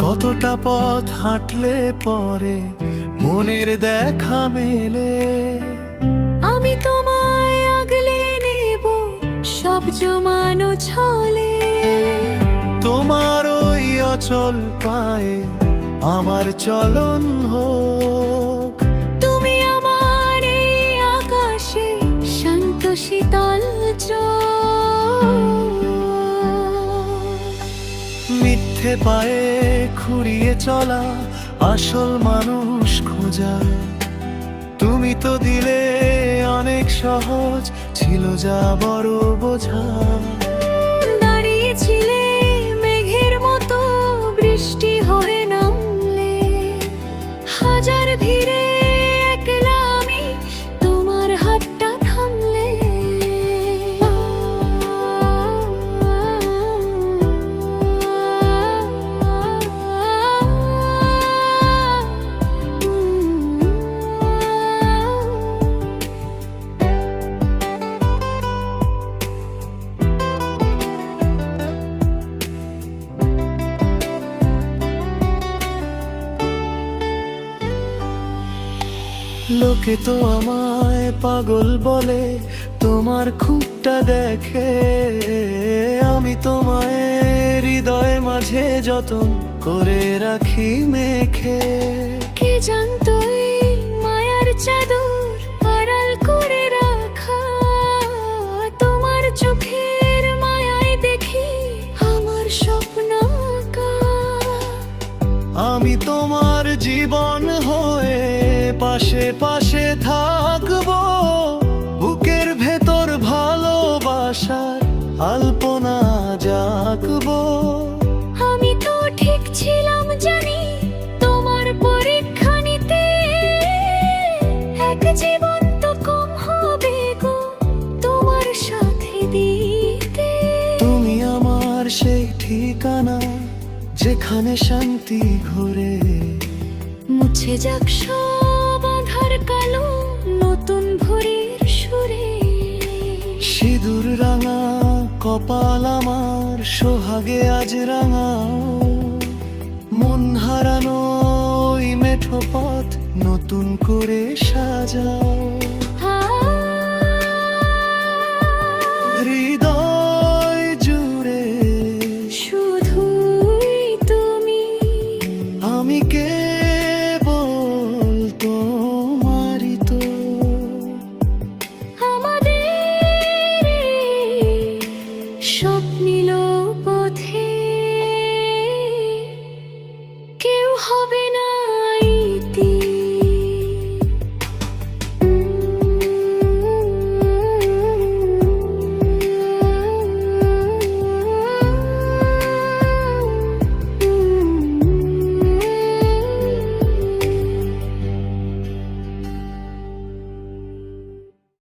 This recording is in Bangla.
কতটা পথ হাঁটলে পরে মনের দেখা মেলে, আমি তোমায় আগলে নেব সব জমানো ছলে। তোমার ওই অচল পায়ে আমার চলন হোক। তুমি আমার এই আকাশে শান্ত শীতল চোখ। মিথ্যে পায়ে খুঁড়িয়ে চলা আসল মানুষ খোঁজা, তুমি তো দিলে অনেক সহজ, ছিল যা বড় বোঝা। দাঁড়িয়েছিলে মেঘের মতো বৃষ্টি হয়ে নামলে, হাজার ভিড়ে একলা আমি তোমার হাতটা থামলে। লোকে তো আমায় পাগল বলে, তোমার খুঁটটা দেখে। আমি তোমায় হৃদয় মাঝে যতন করে রাখি মেখে। কে জানতো এই মায়ার চাদর আড়াল করে রাখা, তোমার চোখের মায়ায় দেখি আমার স্বপ্ন আঁকা। আমি তোমার জীবন হয়ে পাশে পাশে থাকবো, বুকের ভেতর ভালোবাসার আলপনা জাগবো। আমি তো ঠিক ছিলাম জানি তোমার পরীক্ষা নিতে, এক জীবন তো কম হবে গো তোমার সাথে দিতে। তুমি আমার সেই ঠিকানা, যেখানে শান্তি ঘুরে। মুছে যাক সব আধার কালো নতুন ভোরের সুরে। সিঁদুর রাঙা কপাল আমার সোহাগে আজ রাঙা, মন হারানো ওই মেঠো পথ নতুন করে সাজাও। হৃদয় জুড়ে শুধুই তুমি, আমি কেবল তোমারই তো। আমাদের স্বপ্নিল পথে